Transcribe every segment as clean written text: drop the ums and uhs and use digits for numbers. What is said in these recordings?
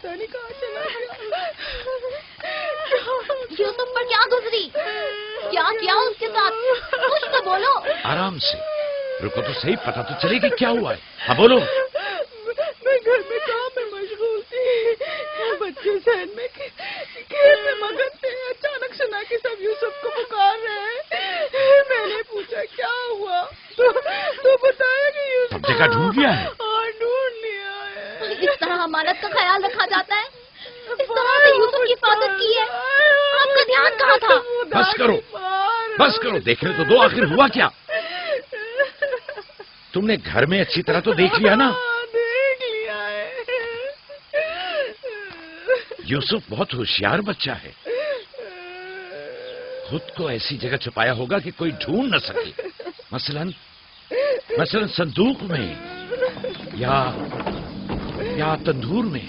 پتہ نہیں کہاں چلا گیا. یوسف پر کیا گزری؟ کیا کیا اس کے ساتھ؟ کچھ تو بولو. آرام سے رکو تو صحیح، پتہ تو چلے کہ کیا ہوا ہے. ہاں بولو. میں گھر میں کام میں مشغول تھی، بچے ذہن میں کھیل میں مگن تھے. اچانک سنا کہ سب یوسف کو پکار رہے ہیں. میں نے پوچھا کیا ہوا تو بتایا کہ یوسف سب جگہ ڈھونڈ لیا ہے. ہاں ڈھونڈ لیا ہے. اس طرح امانت کا خیال رکھا جاتا ہے؟ اس طرح سے یوسف کی حفاظت کی ہے؟ آپ کا دھیان کہاں تھا؟ بس کرو دیکھ رہے تو دو، آخر ہوا کیا؟ تم نے گھر میں اچھی طرح تو دیکھ لیا نا؟ دیکھ لیا ہے. یوسف بہت ہوشیار بچہ ہے، خود کو ایسی جگہ چھپایا ہوگا کہ کوئی ڈھونڈ نہ سکے. مثلا صندوق میں یا تندور میں.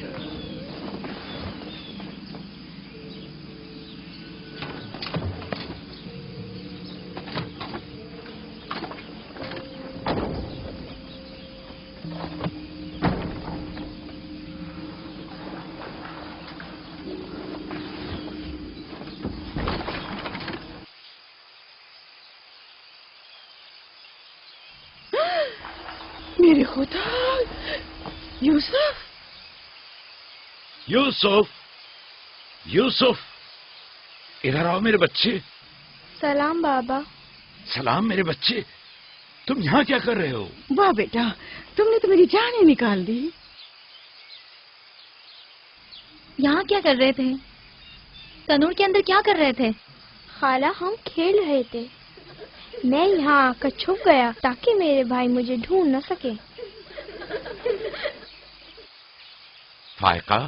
میرے خدا، یوسف ادھر آؤ میرے بچے. سلام بابا. سلام میرے بچے، تم یہاں کیا کر رہے ہو؟ واہ بیٹا، تم نے تو میری جان ہی نکال دی. یہاں کیا کر رہے تھے؟ تنور کے اندر کیا کر رہے تھے؟ خالہ ہم کھیل رہے تھے. میں یہاں آ کر چھپ گیا تاکہ میرے بھائی مجھے ڈھونڈ نہ سکے. فائقہ،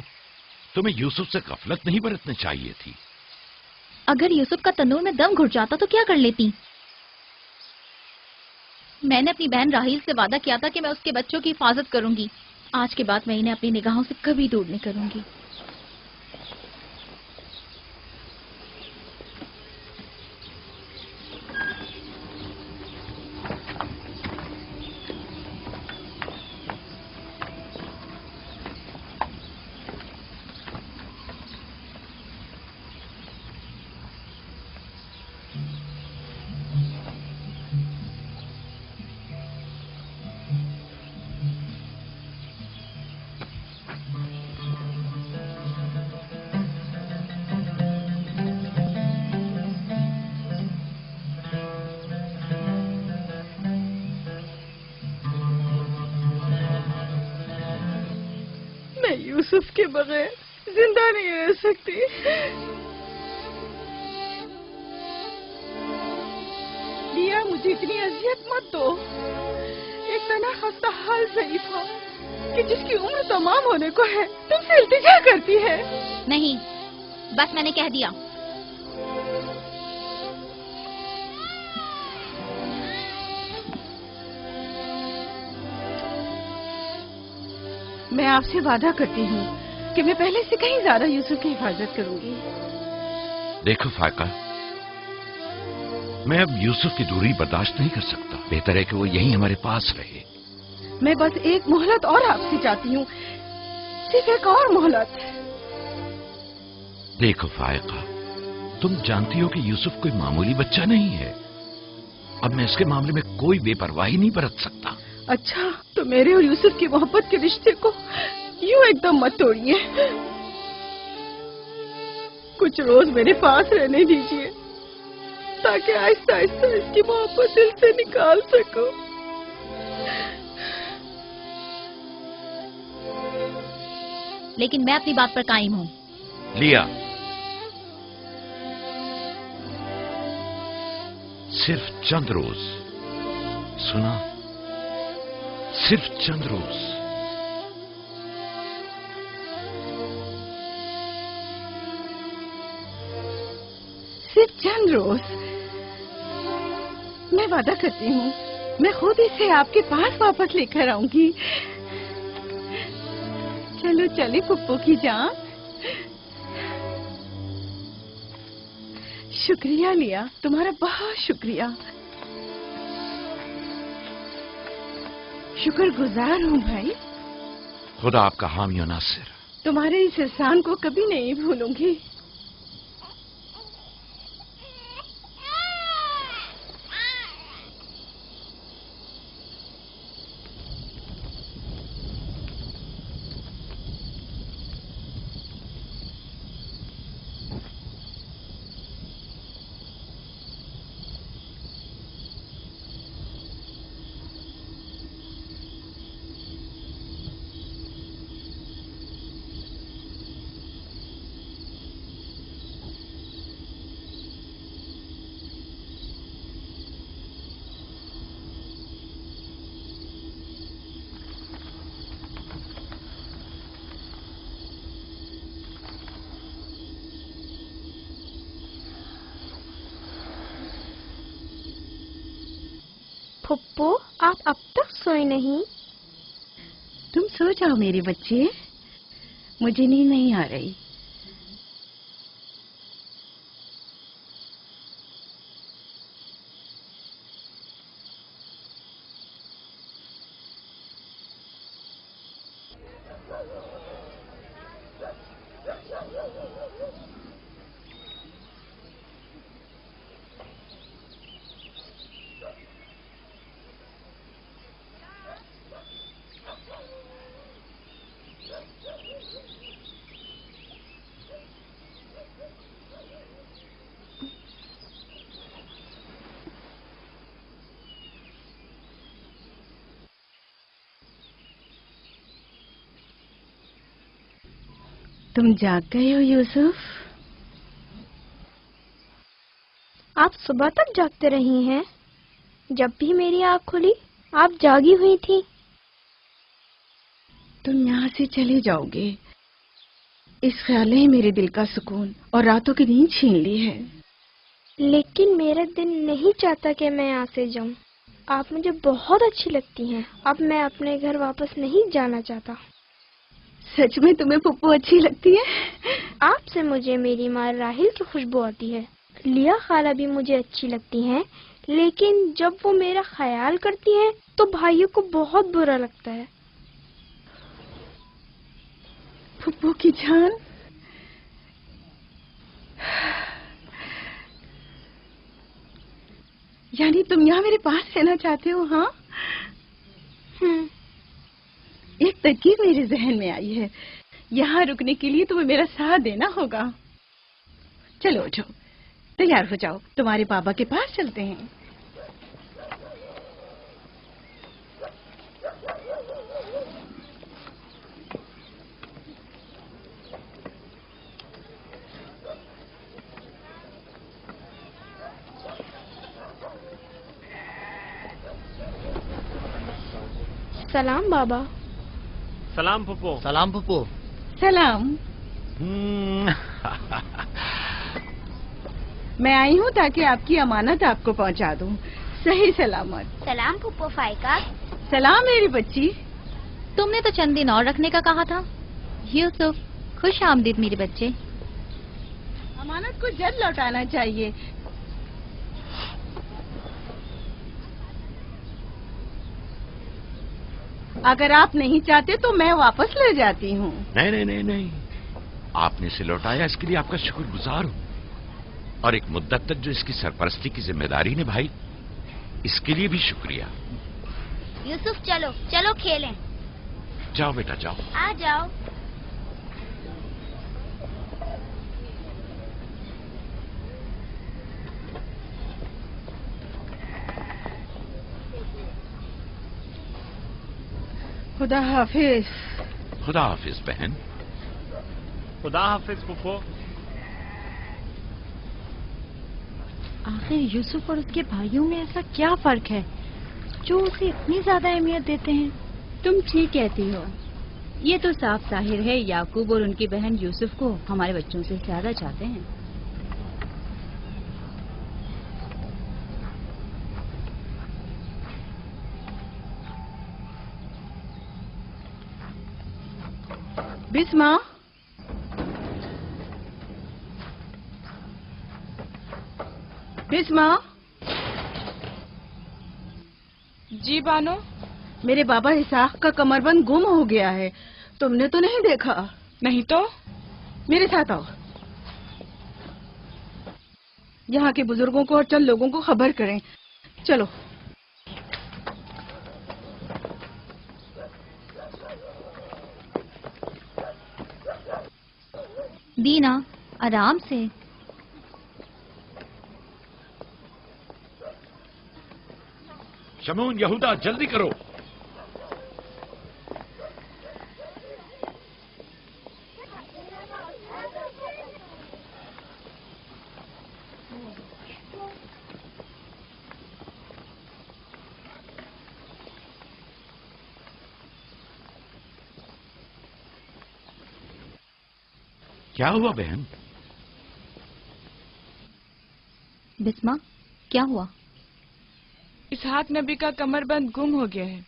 تمہیں یوسف سے غفلت نہیں برتنی چاہیے تھی. اگر یوسف کا تنور میں دم گھٹ جاتا تو کیا کر لیتی؟ میں نے اپنی بہن راہیل سے وعدہ کیا تھا کہ میں اس کے بچوں کی حفاظت کروں گی. آج کے بعد میں انہیں اپنی نگاہوں سے کبھی دور نہیں کروں گی. یوسف کے بغیر زندہ نہیں رہ سکتی. لیا مجھے اتنی اذیت مت دو. ایک تنہا خستہ حال ضعیفہ کہ جس کی عمر تمام ہونے کو ہے تم سے التجا کرتی ہے. نہیں، بس میں نے کہہ دیا. میں آپ سے وعدہ کرتی ہوں کہ میں پہلے سے کہیں زیادہ یوسف کی حفاظت کروں گی. دیکھو فائقہ، میں اب یوسف کی دوری برداشت نہیں کر سکتا. بہتر ہے کہ وہ یہیں ہمارے پاس رہے. میں بس ایک مہلت اور آپ سے چاہتی ہوں، صرف ایک اور مہلت. دیکھو فائقہ، تم جانتی ہو کہ یوسف کوئی معمولی بچہ نہیں ہے. اب میں اس کے معاملے میں کوئی بے پرواہی نہیں برت سکتا. اچھا تو میرے اور یوسف کی محبت کے رشتے کو یوں ایک دم مت توڑیے. کچھ روز میرے پاس رہنے دیجیے تاکہ آہستہ آہستہ اس کی محبت دل سے نکال سکوں. لیکن میں اپنی بات پر قائم ہوں. لیا، صرف چند روز، سنا، صرف چند روز. صرف چند روز. میں وعدہ کرتی ہوں میں خود اسے آپ کے پاس واپس لے کر آؤں گی. چلو چلے پپو کی جان. شکریہ لیا، تمہارا بہت شکریہ. شکر گزار ہوں بھائی. خدا آپ کا حامی و ناصر. तुम्हारे इस एहसान को कभी नहीं भूलूंगी। फुप्पो, आप अब तक सोए नहीं? तुम सो जाओ मेरे बच्चे, मुझे नींद नहीं आ रही। तुम जाग गए हो यूसुफ? आप सुबह तक जागते रही हैं? जब भी मेरी आँख खुली आप जागी हुई थी। तुम यहाँ से चले जाओगे, इस ख्याल ने मेरे दिल का सुकून और रातों की नींद छीन ली है। लेकिन मेरा दिल नहीं चाहता कि मैं यहाँ से जाऊँ। आप मुझे बहुत अच्छी लगती हैं। अब मैं अपने घर वापस नहीं जाना चाहता। सच में तुम्हें पुप्पो अच्छी लगती है? आपसे मुझे मेरी माँ राहिल की खुशबू आती है। लिया खाला भी मुझे अच्छी लगती हैं, लेकिन जब वो मेरा ख्याल करती हैं तो भाइयों को बहुत बुरा लगता है। पुप्पो की जान, यानी तुम यहाँ मेरे पास रहना चाहते हो? हाँ, एक तरकीब मेरे जहन में आई है। यहाँ रुकने के लिए तुम्हें मेरा साथ देना होगा। चलो उठो, तैयार हो जाओ, तुम्हारे पापा के पास चलते हैं। सलाम बाबा। सलाम पुप्पो। सलाम पुप्पो। सलाम। मैं आई हूँ ताकि आपकी अमानत आपको पहुँचा दूँ सही सलामत। सलाम पुप्पो फाइका। सलाम मेरी बच्ची। तुमने तो चंद दिन और रखने का कहा था। यूसुफ, खुश आमदीद मेरे बच्चे। अमानत को जल्द लौटाना चाहिए। अगर आप नहीं चाहते तो मैं वापस ले जाती हूँ। नहीं नहीं नहीं नहीं, आपने इसे लौटाया, इसके लिए आपका शुक्रगुजार हूँ। और एक मुद्दत तक जो इसकी सरपरस्ती की जिम्मेदारी निभाई, इसके लिए भी शुक्रिया। यूसुफ चलो चलो खेलें। जाओ बेटा जाओ। आ जाओ। खुदा हाफिज। खुदा हाफिज बहन। खुदा हाफिज पुप्पो। आखिर यूसुफ और उसके भाइयों में ऐसा क्या फर्क है जो उसे इतनी ज्यादा अहमियत देते हैं? तुम ठीक कहती हो। ये तो साफ जाहिर है याकूब और उनकी बहन यूसुफ को हमारे बच्चों से ज्यादा चाहते हैं। बिस्मा, बिस्मा। जी बानो। मेरे बाबा इसाक का कमरबंद गुम हो गया है, तुमने तो नहीं देखा? नहीं तो मेरे साथ आओ, यहाँ के बुजुर्गों को और चंद लोगों को खबर करें। चलो। दीना, आराम से। शमून, यहूदा, जल्दी करो। क्या हुआ बहन? बिस्मा, क्या हुआ? इसहाक नबी का कमरबंद गुम हो गया है।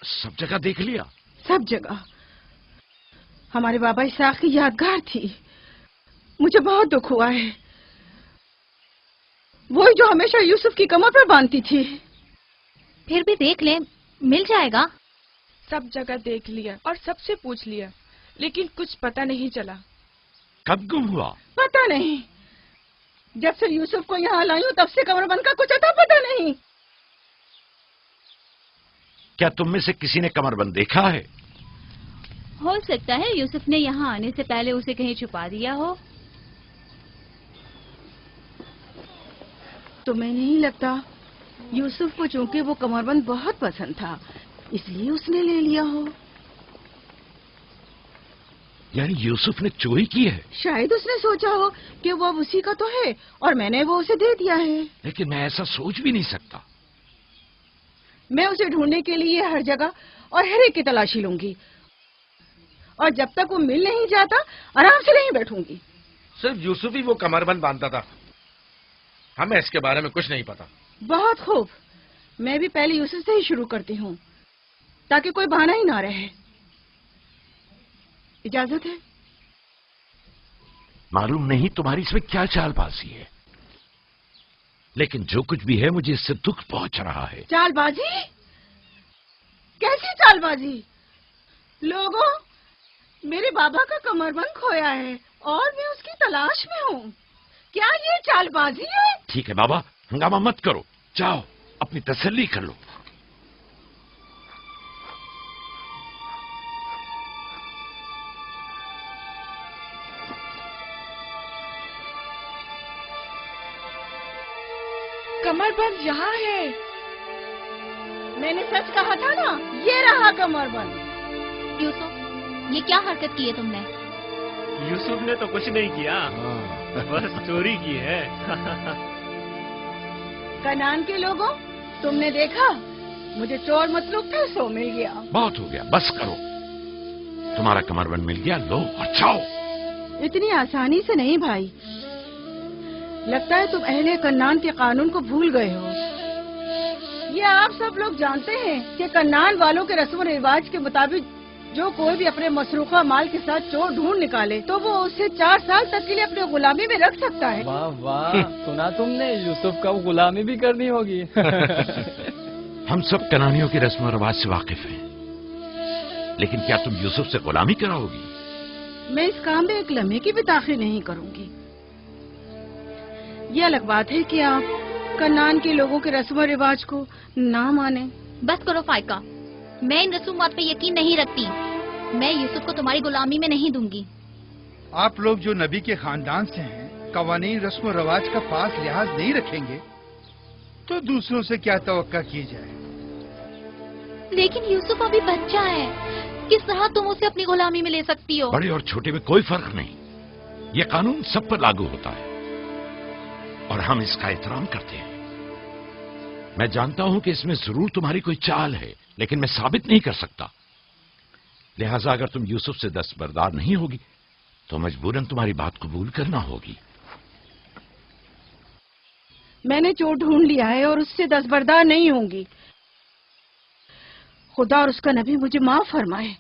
सब जगह देख लिया? सब जगह। हमारे बाबा इसहाक की यादगार थी। मुझे बहुत दुख हुआ है। वही जो हमेशा यूसुफ की कमर पर बांधती थी। फिर भी देख ले, मिल जाएगा। सब जगह देख लिया और सबसे पूछ लिया, लेकिन कुछ पता नहीं चला। कब गुम हुआ? पता नहीं। जब से यूसुफ को यहाँ लाई हूँ तब से कमरबंद का कुछ अता पता नहीं। क्या तुम में से किसी ने कमरबंद देखा है? हो सकता है यूसुफ ने यहाँ आने से पहले उसे कहीं छुपा दिया हो। तुम्हें नहीं लगता यूसुफ को चूंकि वो कमरबंद बहुत पसंद था इसलिए उसने ले लिया हो? यानी यूसुफ ने चोरी की है? शायद उसने सोचा हो कि वो अब उसी का तो है और मैंने वो उसे दे दिया है। लेकिन मैं ऐसा सोच भी नहीं सकता। मैं उसे ढूंढने के लिए हर जगह और हर एक की तलाशी लूंगी और जब तक वो मिल नहीं जाता आराम से नहीं बैठूंगी। सिर्फ यूसुफ ही वो कमरबंद बांधता था, हमें इसके बारे में कुछ नहीं पता। बहुत खूब। मैं भी पहले यूसुफ से ही शुरू करती हूँ ताकि कोई बहाना ही ना रहे। इजाजत है? मालूम नहीं तुम्हारी इसमें क्या चालबाजी है, लेकिन जो कुछ भी है मुझे इससे दुख पहुंच रहा है। चालबाजी? कैसी चालबाजी? लोगों, मेरे बाबा का कमरबंद खोया है और मैं उसकी तलाश में हूँ। क्या ये चालबाजी है? ठीक है बाबा, हंगामा मत करो, जाओ अपनी तसल्ली कर लो। कमरबंद यहाँ है। मैंने सच कहा था ना, ये रहा कमरबंद। यूसुफ, ये क्या हरकत की है तुमने? यूसुफ ने तो कुछ नहीं किया, बस चोरी की है। कनान के लोगों, तुमने देखा, मुझे चोर मतलूब था, सो मिल गया। बहुत हो गया, बस करो। तुम्हारा कमरबंद मिल गया, लो और जाओ। इतनी आसानी से नहीं भाई। लगता है तुम अहले कन्नान के कानून को भूल गए हो। ये आप सब लोग जानते हैं कि कन्नान वालों के रस्म रिवाज के मुताबिक जो कोई भी अपने मसरूखा माल के साथ चोर ढूंढ निकाले तो वो उसे 4 साल तक के लिए अपने गुलामी में रख सकता है। वाह वाह, सुना तुमने, यूसुफ का गुलामी भी करनी होगी। हम सब कनानियों की रस्म रिवाज से वाकिफ हैं, लेकिन क्या तुम यूसुफ से गुलामी कराओगी? मैं इस काम में एक लम्हे की भी ताखीर नहीं करूंगी। ये अलग बात है कि आप कन्नान के लोगों के रस्म रिवाज को ना माने। बस करो फाइका, मैं इन रसूमात पे यकीन नहीं रखती। मैं यूसुफ को तुम्हारी गुलामी में नहीं दूंगी। आप लोग जो नबी के खानदान से हैं, कवानीन रस्म रवाज का पास लिहाज नहीं रखेंगे तो दूसरों से क्या तवक्का की जाए। लेकिन यूसुफ अभी बच्चा है, किस तरह तुम उसे अपनी गुलामी में ले सकती हो? बड़े और छोटे में कोई फर्क नहीं, ये कानून सब पर लागू होता है और हम इसका एहतराम करते हैं। मैं जानता हूं कि इसमें जरूर तुम्हारी कोई चाल है, लेकिन मैं साबित नहीं कर सकता। लिहाजा अगर तुम यूसुफ से दस्तबरदार नहीं होगी तो मजबूरन तुम्हारी बात कबूल करना होगी। मैंने चोर ढूंढ लिया है और उससे दस्तबरदार नहीं होंगी। खुदा और उसका नबी मुझे माफ फरमाए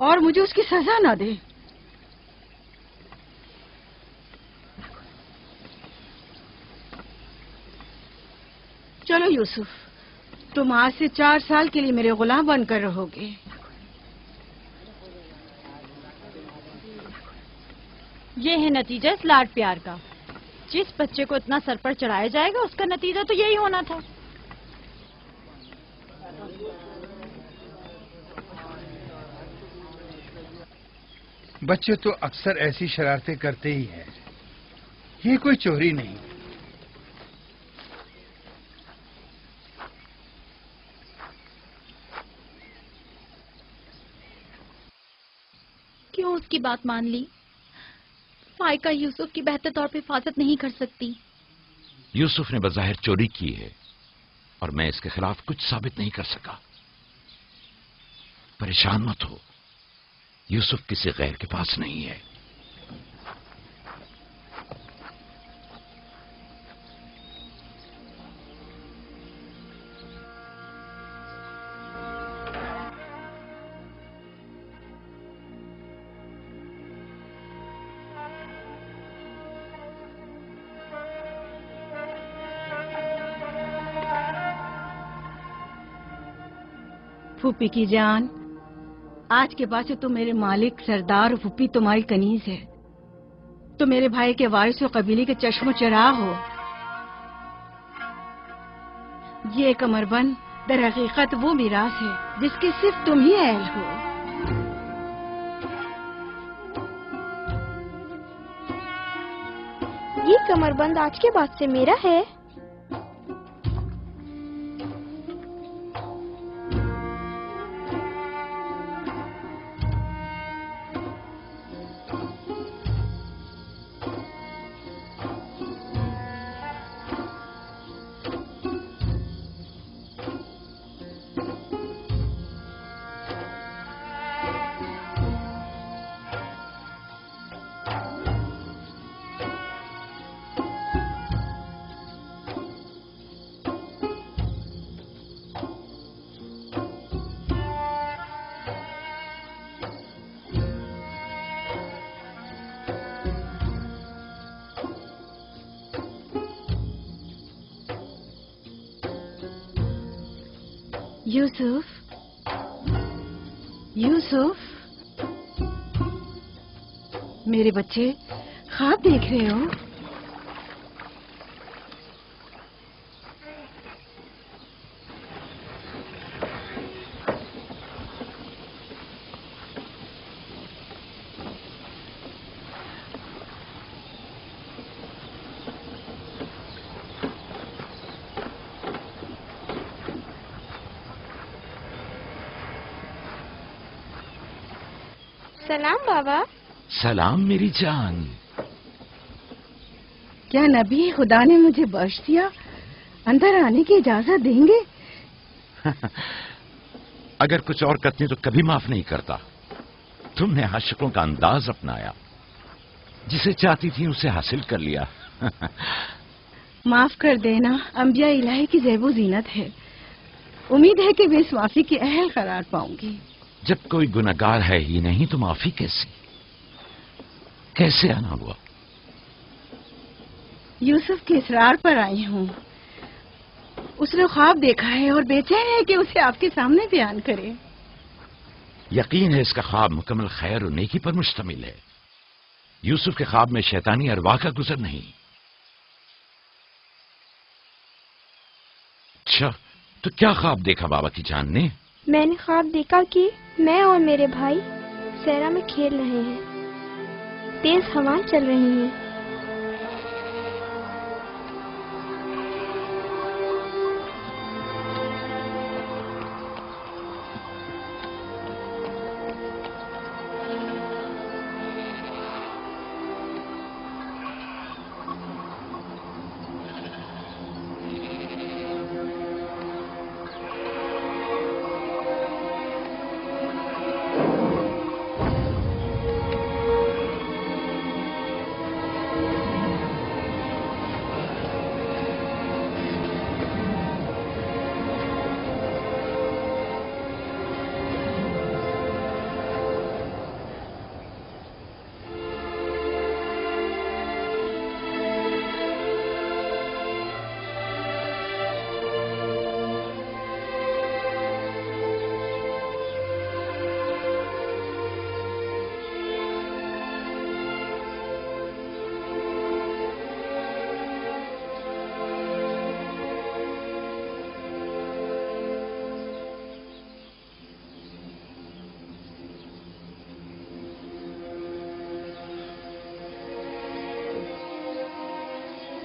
और मुझे उसकी सजा ना दे। चलो यूसुफ, तुम आज से 4 साल के लिए मेरे गुलाम बनकर रहोगे। یہ ہے نتیجہ اس لاڈ پیار کا. جس بچے کو اتنا سر پر چڑھایا جائے گا اس کا نتیجہ تو یہی ہونا تھا. بچے تو اکثر ایسی شرارتیں کرتے ہی ہیں. یہ کوئی چوری نہیں. کیوں اس کی بات مان لی؟ فائقہ یوسف کی بہتر طور پہ حفاظت نہیں کر سکتی. یوسف نے بظاہر چوری کی ہے اور میں اس کے خلاف کچھ ثابت نہیں کر سکا. پریشان مت ہو، یوسف کسی غیر کے پاس نہیں ہے. پھوپھی کی جان، آج کے بعد سے تو میرے مالک سردار اور پھوپھی تمہاری کنیز ہے. تو میرے بھائی کے وارث و قبیلے کے چشم و چراغ ہو. یہ کمر بند در حقیقت وہ میراث ہے جس کی صرف تم ہی اہل ہو. یہ کمر بند آج کے بعد سے میرا ہے. یوسف، یوسف، میرے بچے خواب دیکھ رہے ہو؟ سلام بابا. سلام میری جان. کیا نبی خدا نے مجھے بخش دیا؟ اندر آنے کی اجازت دیں گے؟ اگر کچھ اور کرتی تو کبھی معاف نہیں کرتا. تم نے عاشقوں کا انداز اپنایا، جسے چاہتی تھی اسے حاصل کر لیا. معاف کر دینا انبیاء الہی کی زیب و زینت ہے. امید ہے کہ میں اس معافی کی اہل قرار پاؤں گی. جب کوئی گنہگار ہے ہی نہیں تو معافی کیسے آنا ہوا؟ یوسف کے اصرار پر آئی ہوں. اس نے خواب دیکھا ہے اور بے چین ہے کہ اسے آپ کے سامنے بیان کرے. یقین ہے اس کا خواب مکمل خیر و نیکی پر مشتمل ہے. یوسف کے خواب میں شیطانی ارواح کا گزر نہیں. اچھا، تو کیا خواب دیکھا بابا کی جان نے؟ میں نے خواب دیکھا کہ میں اور میرے بھائی صحرا میں کھیل رہے ہیں. تیز ہوائیں چل رہی ہیں.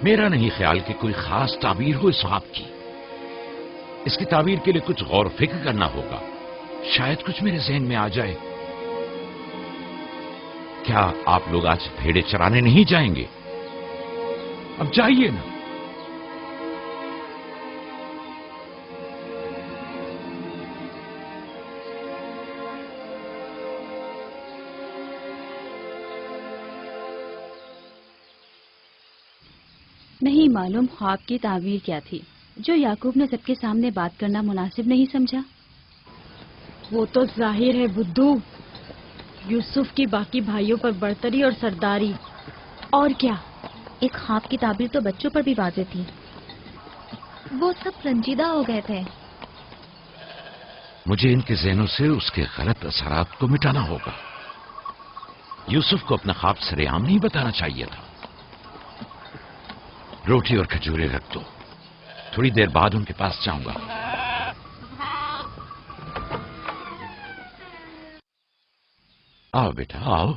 मेरा नहीं ख्याल कि कोई खास ताबीर हो इस ख्वाब की। इसकी ताबीर के लिए कुछ गौर फिक्र करना होगा। शायद कुछ मेरे जहन में आ जाए। क्या आप लोग आज भेड़े चराने नहीं जाएंगे? अब जाइए ना। नहीं मालूम ख्वाब की ताबीर क्या थी जो याकूब ने सबके सामने बात करना मुनासिब नहीं समझा। वो तो जाहिर है बुद्धू, यूसुफ की बाकी भाइयों पर बढ़तरी और सरदारी। और क्या? एक ख्वाब की ताबीर तो बच्चों पर भी वाज़ेह थी। वो सब रंजीदा हो गए थे। मुझे इनके ज़हनों से उसके गलत असरात को मिटाना होगा। यूसुफ को अपना ख्वाब सरेआम नहीं बताना चाहिए था। रोटी और खजूरें रख दो, थोड़ी देर बाद उनके पास जाऊंगा। आओ बेटा आओ।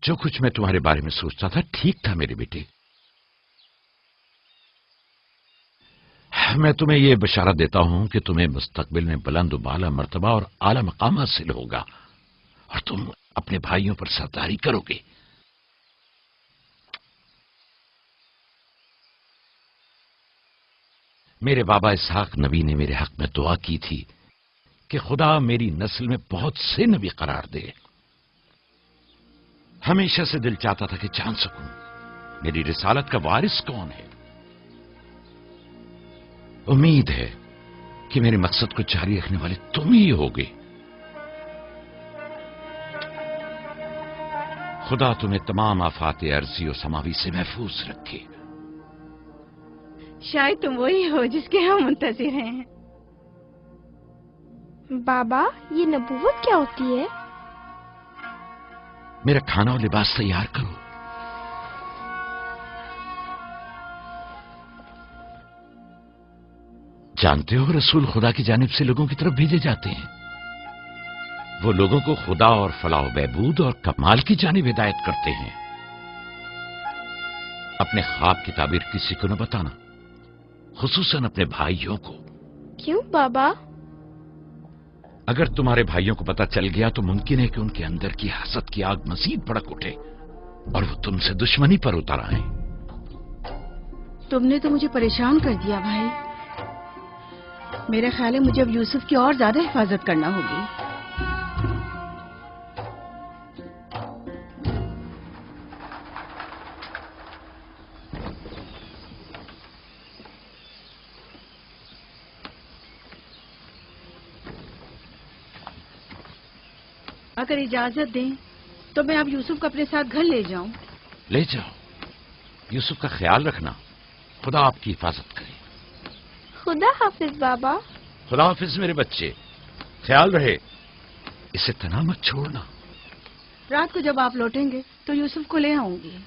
जो कुछ मैं तुम्हारे बारे में सोचता था ठीक था मेरे बेटे। मैं तुम्हें यह बशारत देता हूं कि तुम्हें मुस्तकबिल में बुलंद बाला मर्तबा और आला मकाम हासिल होगा और तुम अपने भाइयों पर सरदारी करोगे। मेरे बाबा इसहाक नबी ने मेरे हक में दुआ की थी कि खुदा मेरी नस्ल में बहुत से नबी करार दे। हमेशा से दिल चाहता था कि जान सकूं मेरी रिसालत का वारिस कौन है। उम्मीद है कि मेरे मकसद को जारी रखने वाले तुम ही होगे। खुदा तुम्हें तमाम आफात अर्जी और समावी से महफूज रखे। शायद तुम वही हो जिसके हम मुंतजिर हैं। बाबा, ये नबूवत क्या होती है? मेरा खाना और लिबास तैयार करो। जानते हो रसूल खुदा की जानिब से लोगों की तरफ भेजे जाते हैं। वो लोगों को खुदा और फलाह बहबूद और कमाल की जानिब हिदायत करते हैं। अपने ख्वाब की ताबीर किसी को न बताना, खुसूसन अपने भाइयों को। क्यों बाबा? अगर तुम्हारे भाइयों को पता चल गया तो मुमकिन है कि उनके अंदर की हसद की आग मजीद भड़क उठे और वो तुमसे दुश्मनी पर उतर आए। तुमने तो मुझे परेशान कर दिया भाई। मेरे ख्याल है मुझे अब यूसुफ की और ज्यादा हिफाजत करना होगी। अगर इजाजत दें तो मैं अब यूसुफ को अपने साथ घर ले जाऊं। ले जाओ। यूसुफ का ख्याल रखना। खुदा आपकी हिफाजत करे। खुदा हाफिज बाबा। खुदा हाफिज मेरे बच्चे। ख्याल रहे, इसे तना मत छोड़ना। रात को जब आप लौटेंगे तो यूसुफ को ले आऊंगी।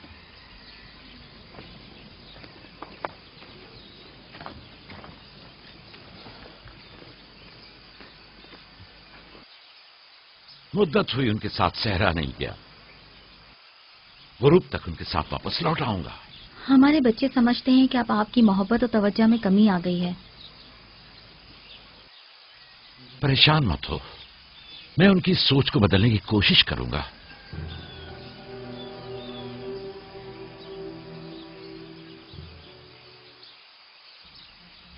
मुद्दत हुई उनके साथ सहरा नहीं गया। गुरूब तक उनके साथ वापस लौट आऊंगा। हमारे बच्चे समझते हैं कि अब आपकी मोहब्बत और तवज्जो में कमी आ गई है। परेशान मत हो, मैं उनकी सोच को बदलने की कोशिश करूंगा।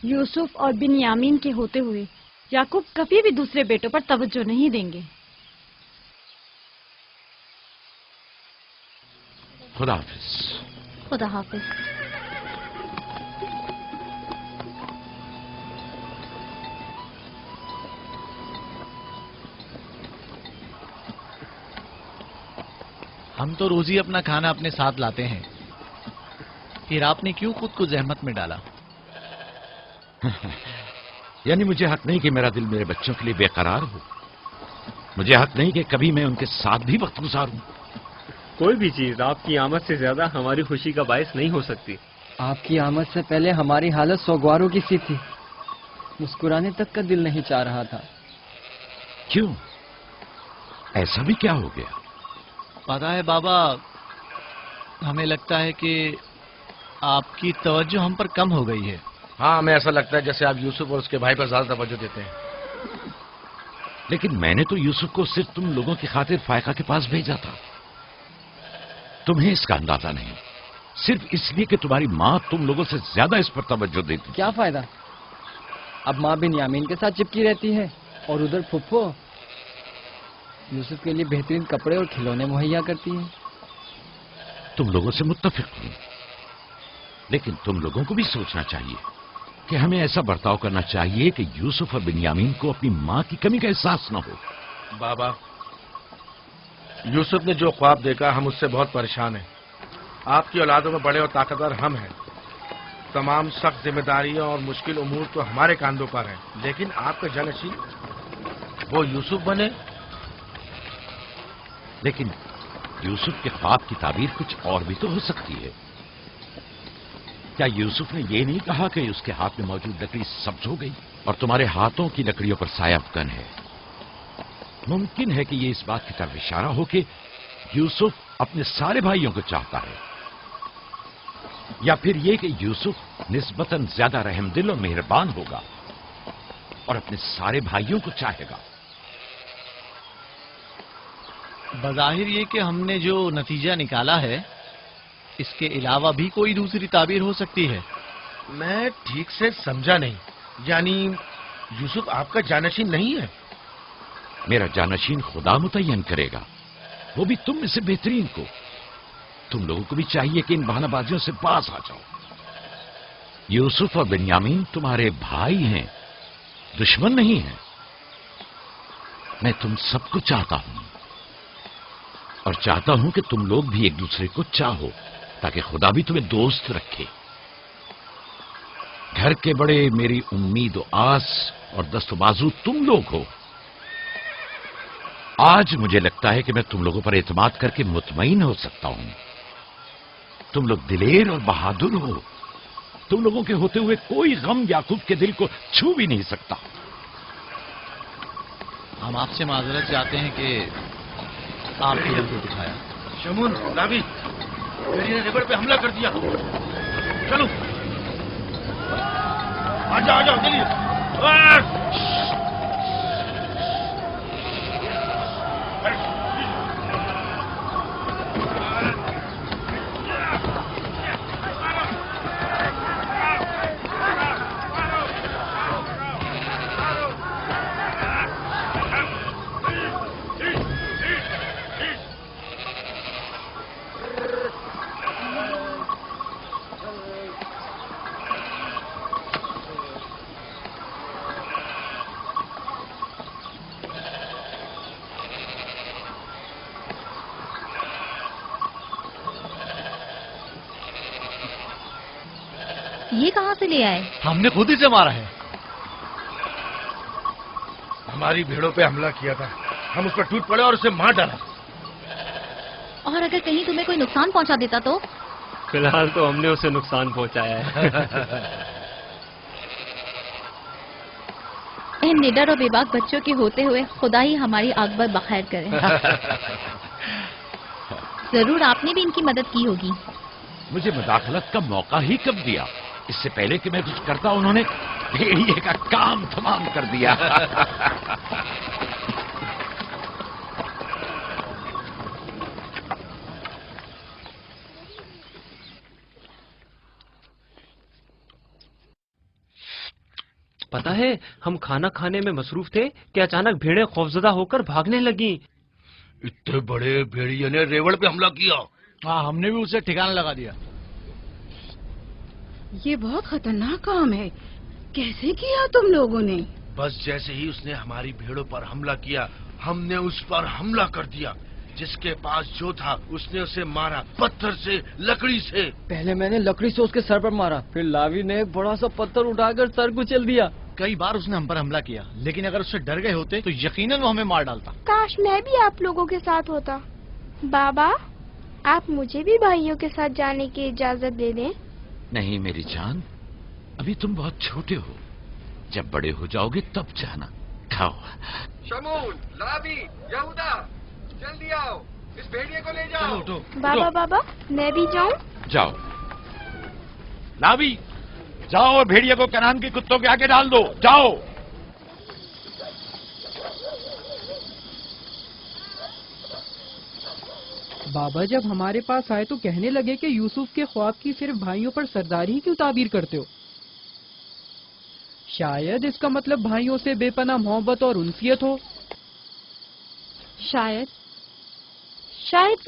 यूसुफ और बिन्यामीन के होते हुए याकूब कभी भी दूसरे बेटों पर तवज्जो नहीं देंगे। खुदा हाफिज। खुदा हाफिज। हम तो रोज ही अपना खाना अपने साथ लाते हैं, फिर आपने क्यों खुद को जहमत में डाला? यानी मुझे हक नहीं कि मेरा दिल मेरे बच्चों के लिए बेकरार हो। मुझे हक नहीं कि कभी मैं उनके साथ भी वक्त गुजारूं। कोई भी चीज आपकी आमद से ज्यादा हमारी खुशी का बायस नहीं हो सकती। آپ کی آمد سے پہلے ہماری حالت سوگواروں کی سی تھی. مسکرانے تک کا دل نہیں چاہ رہا تھا. کیوں؟ ایسا بھی کیا ہو گیا؟ پتا ہے بابا، ہمیں لگتا ہے کہ آپ کی توجہ ہم پر کم ہو گئی ہے. ہاں، ہمیں ایسا لگتا ہے جیسے آپ یوسف اور اس کے بھائی پر زیادہ توجہ دیتے ہیں. لیکن میں نے تو یوسف کو صرف تم لوگوں کی خاطر فائقہ کے پاس بھیجا تھا. تمہیں اس کا اندازہ نہیں، صرف اس لیے کہ تمہاری ماں تم لوگوں سے زیادہ اس پر توجہ دیتی. کیا فائدہ؟ اب ماں بنیامین کے ساتھ چپکی رہتی ہے اور ادھر پھپھو یوسف کے لیے بہترین کپڑے اور کھلونے مہیا کرتی ہے. تم لوگوں سے متفق ہوں، لیکن تم لوگوں کو بھی سوچنا چاہیے کہ ہمیں ایسا برتاؤ کرنا چاہیے کہ یوسف اور بنیامین کو اپنی ماں کی کمی کا احساس نہ ہو. بابا، یوسف نے جو خواب دیکھا ہم اس سے بہت پریشان ہیں. آپ کی اولادوں میں بڑے اور طاقتور ہم ہیں. تمام سخت ذمہ داریاں اور مشکل امور تو ہمارے کاندھوں پر ہیں، لیکن آپ کا جانشین وہ یوسف بنے. لیکن یوسف کے خواب کی تعبیر کچھ اور بھی تو ہو سکتی ہے. کیا یوسف نے یہ نہیں کہا کہ اس کے ہاتھ میں موجود لکڑی سبز ہو گئی اور تمہارے ہاتھوں کی لکڑیوں پر سایہ افکن ہے؟ ممکن ہے کہ یہ اس بات کی طرف اشارہ ہو کہ یوسف اپنے سارے بھائیوں کو چاہتا ہے، یا پھر یہ کہ یوسف نسبتاً زیادہ رحم دل اور مہربان ہوگا اور اپنے سارے بھائیوں کو چاہے گا. بظاہر یہ کہ ہم نے جو نتیجہ نکالا ہے اس کے علاوہ بھی کوئی دوسری تعبیر ہو سکتی ہے. میں ٹھیک سے سمجھا نہیں. یعنی یوسف آپ کا جانشین نہیں ہے؟ میرا جانشین خدا متعین کرے گا، وہ بھی تم میں سے بہترین کو. تم لوگوں کو بھی چاہیے کہ ان بہانہ بازیوں سے باز آ جاؤ. یوسف اور بنیامین تمہارے بھائی ہیں، دشمن نہیں ہیں. میں تم سب کو چاہتا ہوں اور چاہتا ہوں کہ تم لوگ بھی ایک دوسرے کو چاہو تاکہ خدا بھی تمہیں دوست رکھے. گھر کے بڑے میری امید و آس اور دست و بازو تم لوگ ہو. آج مجھے لگتا ہے کہ میں تم لوگوں پر اعتماد کر کے مطمئن ہو سکتا ہوں. تم لوگ دلیر اور بہادر ہو. تم لوگوں کے ہوتے ہوئے کوئی غم یعقوب کے دل کو چھو بھی نہیں سکتا. ہم آپ سے معذرت چاہتے ہیں کہ آپ کی رنگ کو دکھایا. شمون، راوی، میری نے ریبر پہ حملہ کر دیا. چلو آ جاؤ چلیے. یہ کہاں سے لے آئے؟ ہم نے خود ہی سے مارا ہے. ہماری بھیڑوں پہ حملہ کیا تھا، ہم اس پر ٹوٹ پڑے اور اسے مار ڈالا. اور اگر کہیں تمہیں کوئی نقصان پہنچا دیتا تو؟ فی الحال تو ہم نے اسے نقصان پہنچایا ہے. ان نڈر اور بے باک بچوں کے ہوتے ہوئے خدا ہی ہماری عاقبت بخیر کرے. ضرور آپ نے بھی ان کی مدد کی ہوگی. مجھے مداخلت کا موقع ہی کب دیا؟ اس سے پہلے کہ میں کچھ کرتا انہوں نے بھیڑیے کا کام تمام کر دیا. پتا ہے ہم کھانا کھانے میں مصروف تھے کہ اچانک بھیڑیں خوفزدہ ہو کر بھاگنے لگیں. اتنے بڑے بھیڑیے نے ریوڑ پہ حملہ کیا. ہاں، ہم نے بھی اسے ٹھکانا لگا دیا. یہ بہت خطرناک کام ہے. کیسے کیا تم لوگوں نے؟ بس جیسے ہی اس نے ہماری بھیڑوں پر حملہ کیا ہم نے اس پر حملہ کر دیا. جس کے پاس جو تھا اس نے اسے مارا، پتھر سے، لکڑی سے. پہلے میں نے لکڑی سے اس کے سر پر مارا، پھر لاوی نے ایک بڑا سا پتھر اٹھا کر سر کچل دیا. کئی بار اس نے ہم پر حملہ کیا، لیکن اگر اس سے ڈر گئے ہوتے تو یقیناً وہ ہمیں مار ڈالتا. کاش میں بھی آپ لوگوں کے ساتھ ہوتا. بابا، آپ مجھے بھی بھائیوں کے ساتھ جانے کی اجازت دے دیں. नहीं मेरी जान, अभी तुम बहुत छोटे हो, जब बड़े हो जाओगे तब जाना। खाओ। शमून, लाबी, यहूदा, जल्दी आओ, इस भेड़िए को ले जाओ। चलो, उठो। बाबा बाबा, मैं भी जाऊं? जाओ। लाबी, जाओ और भेड़िए को कनान के कुत्तों के आगे डाल दो। जाओ। बाबा जब हमारे पास आए तो कहने लगे कि यूसुफ के ख्वाब की सिर्फ भाइयों पर सरदारी ही क्यों ताबीर करते हो? शायद इसका मतलब भाइयों से बेपनाह मोहब्बत और उनसियत हो। शायद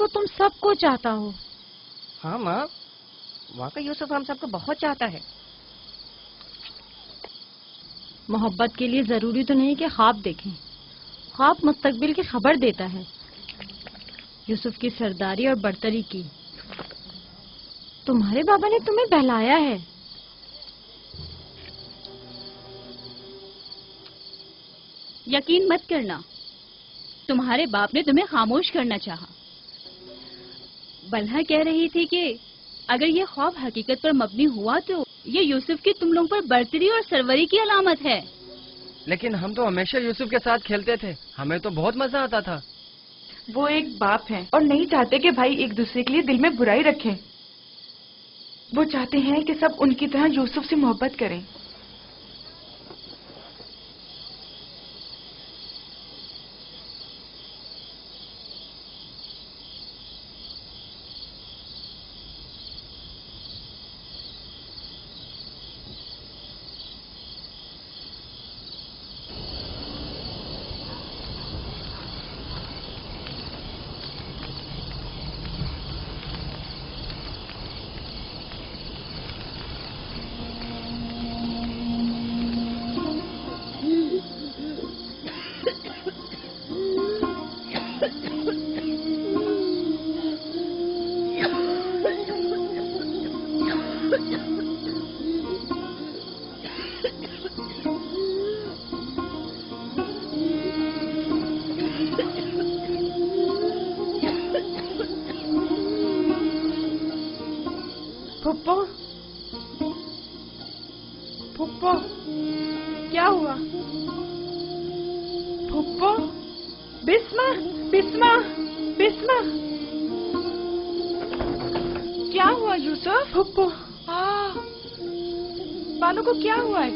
वो तुम सबको चाहता हो। हाँ माँ, वाकई यूसुफ हम सबको बहुत चाहता है। मोहब्बत के लिए जरूरी तो नहीं कि ख्वाब देखें, ख्वाब मुस्तकबिल की खबर देता है। यूसुफ की सरदारी और बर्तरी की तुम्हारे बाबा ने तुम्हें बहलाया है। यकीन मत करना, तुम्हारे बाप ने तुम्हें खामोश करना चाहा। बल्हा कह रही थी कि अगर ये ख्वाब हकीकत पर मबनी हुआ तो ये यूसुफ की तुम लोगों पर बर्तरी और सरवरी की अलामत है। लेकिन हम तो हमेशा यूसुफ के साथ खेलते थे, हमें तो बहुत मजा आता था। वो एक बाप हैं और नहीं चाहते कि भाई एक दूसरे के लिए दिल में बुराई रखें। वो चाहते हैं कि सब उनकी तरह यूसुफ से मोहब्बत करें। फुप्पो, फुप्पो, क्या हुआ? फुप्पो, बिस्मा, बिस्मा, बिस्मा, क्या हुआ यूसुफ? फुप्पो, बानो को क्या हुआ है?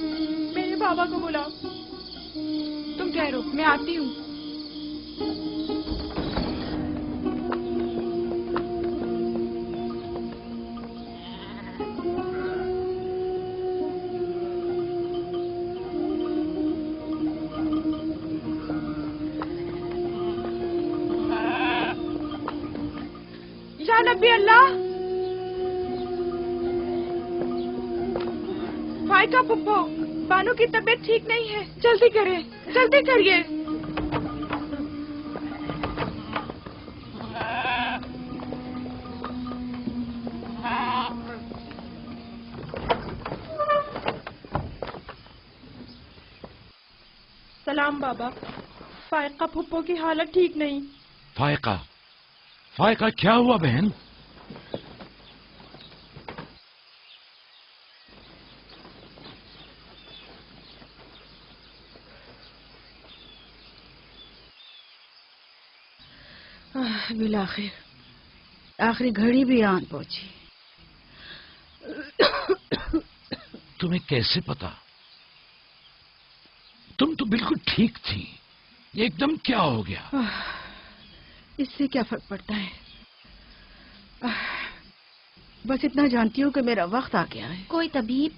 मेरे बाबा को बुलाओ। तुम ठहरो, मैं आती हूँ। या नबी अल्लाह, फायका पुप्पो, बानो की तबीयत ठीक नहीं है, जल्दी करें, जल्दी करिए। सलाम बाबा, फायका पुप्पो की हालत ठीक नहीं। फायका, फायका क्या हुआ बहन? बिलाखिर आखिरी घड़ी भी आन पहुंची। तुम्हें कैसे पता? तुम तो बिल्कुल ठीक थी, ये एकदम क्या हो गया? इससे क्या फर्क पड़ता है? बस इतना जानती हूँ कि मेरा वक्त आ गया है। कोई तबीब,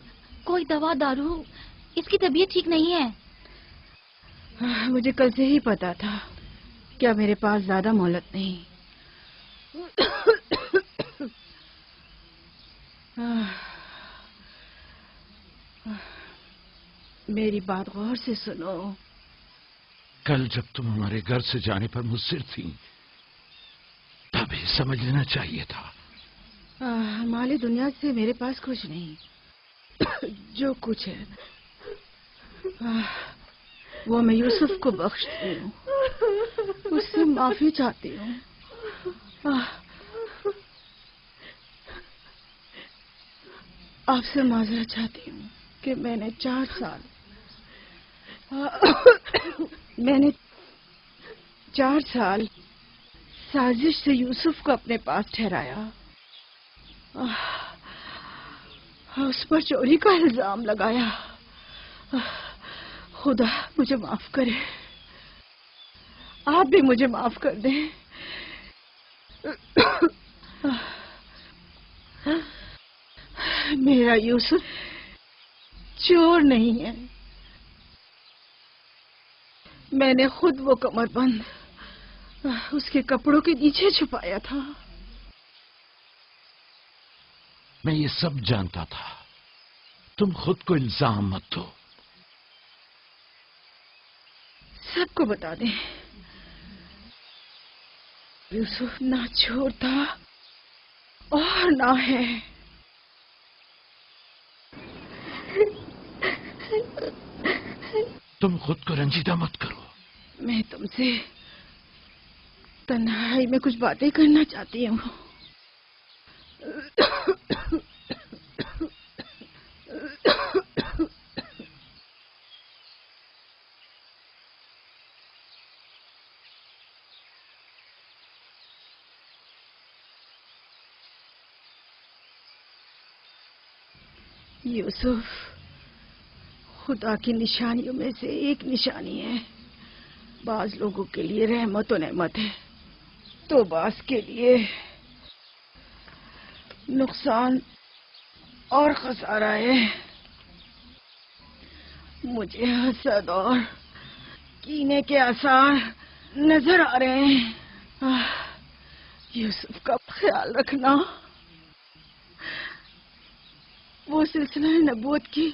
कोई दवा दारू, इसकी तबीयत ठीक नहीं है। मुझे कल से ही पता था, क्या मेरे पास ज्यादा मोहलत नहीं। मेरी बात गौर से सुनो। कल जब तुम हमारे घर से जाने पर मुस्सिर थी, तभी समझ लेना चाहिए था। माली दुनिया से मेरे पास कुछ नहीं। जो कुछ है वो मैं यूसुफ को बख्शती हूँ, उससे माफी चाहती हूँ। آپ سے معذرت چاہتی ہوں کہ میں نے 4 سال سازش سے یوسف کو اپنے پاس ٹھہرایا، اس پر چوری کا الزام لگایا۔ خدا مجھے معاف کرے، آپ بھی مجھے معاف کر دیں۔ میرا یوسف چور نہیں ہے، میں نے خود وہ کمر بند اس کے کپڑوں کے نیچے چھپایا تھا۔ میں یہ سب جانتا تھا، تم خود کو الزام مت دو۔ سب کو بتا دیں، یوسف نہ چور تھا اور نہ ہے۔ تم خود کو رنجیدہ مت کرو۔ میں تم سے تنہائی میں کچھ باتیں کرنا چاہتی ہوں۔ یوسف خدا کی نشانیوں میں سے ایک نشانی ہے۔ بعض لوگوں کے لیے رحمت و نعمت ہے تو بعض کے لیے نقصان اور خسارہ ہے۔ مجھے حسد اور کینے کے آثار نظر آ رہے ہیں۔ یوسف کا خیال رکھنا، وہ سلسلہ نبوت کی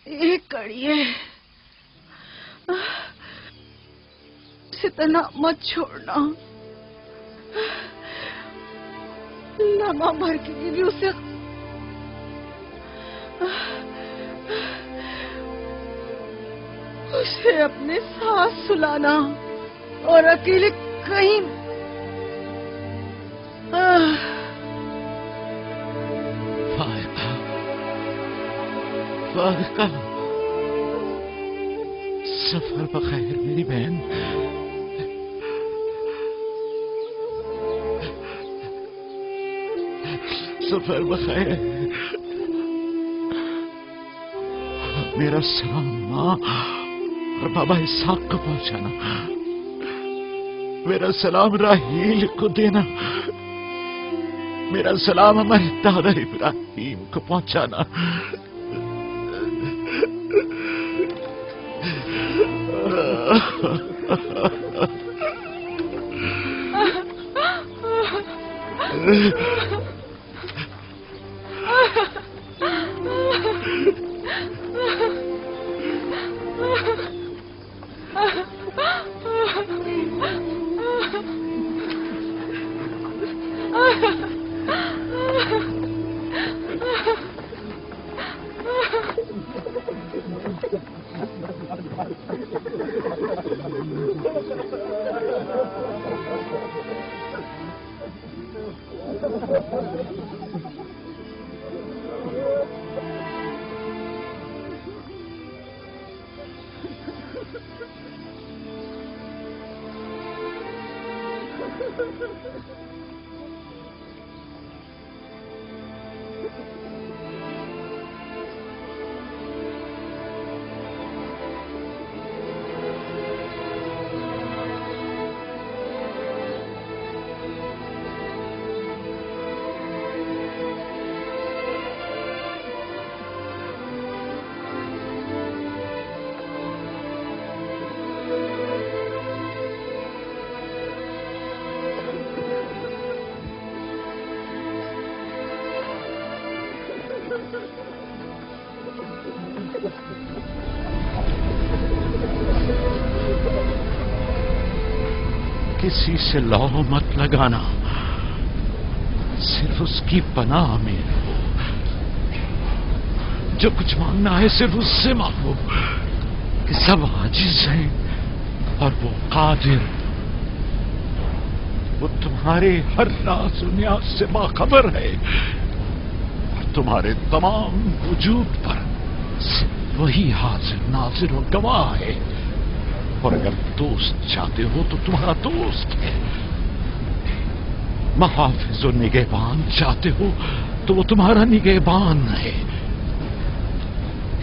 ایک کڑی ہے، اسے تنہا مت چھوڑنا۔ لمحہ بھر کے لیے بھی اسے اپنے ساتھ سلانا اور اکیلے کہیں فائقہ، سفر بخیر میری بہن۔ سفر بخیر۔ میرا سلام ماں اور بابا اسحاق کو پہنچانا، میرا سلام راہیل کو دینا، میرا سلام ہمارے دادا ابراہیم کو پہنچانا۔ کسی سے لو مت لگانا، صرف اس کی پناہ میں رہو۔ جو کچھ مانگنا ہے صرف اس سے مانگو کہ سب عاجز ہیں اور وہ قادر، وہ تمہارے ہر راز و نیاز سے باخبر ہے اور तुम्हारे तमाम वजूद पर वही हाजिर नाजिर और गवाह है। और अगर दोस्त चाहते हो तो तुम्हारा दोस्त है, महाफिज और निगहबान चाहते हो तो वो तुम्हारा निगहबान है,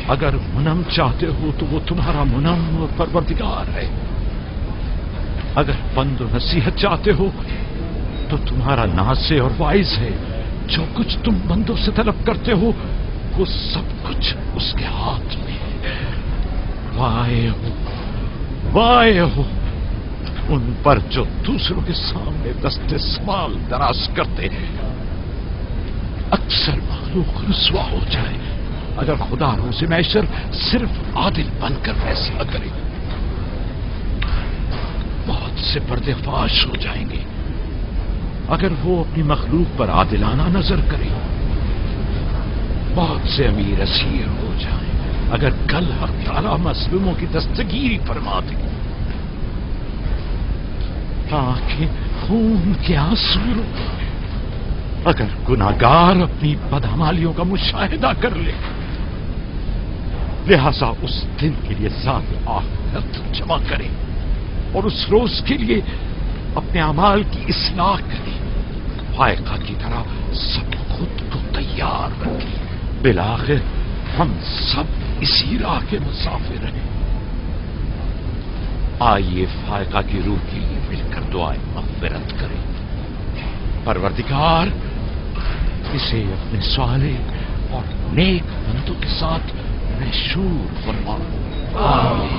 अगर मुनम चाहते हो तो वो तुम्हारा मुनम और परवरदिगार है, अगर बंद और नसीहत चाहते हो तो तुम्हारा नासे और वाइज है। जो कुछ तुम बंदों से तलब करते हो वो सब कुछ उसके हाथ में है। वाए हो उन पर जो दूसरों के सामने दस्ते सवाल दराज करते हैं। अक्सर मालूम रुस्वा हो जाए अगर खुदा रोज़े महशर सिर्फ आदिल बनकर फैसला करे। बहुत से पर्देफाश हो जाएंगे अगर वो अपनी मखलूक पर आदिलाना नजर करे। बहुत से अमीर असीर हो जाएं अगर कल हक ताला मजलूमों की दस्तगीरी फरमा दे। आंखें खून के आंसू रोए अगर गुनाहगार अपनी बदअमालियों का मुशाहिदा कर ले। लिहाजा उस दिन के लिए ज़ात आखिरत जमा करें और उस रोज के लिए अपने अमाल की इस्लाह करें। फायका की तरह सब खुद को तैयार रखें। बिलाखिर हम सब इसी राह के मुसाफिर हैं। आइए फायका की रूह के लिए मिलकर दुआएं मग़फ़िरत करें। परवरदिगार इसे अपने सालेह और नेक बंदों के साथ महशूर फरमा। आमीन।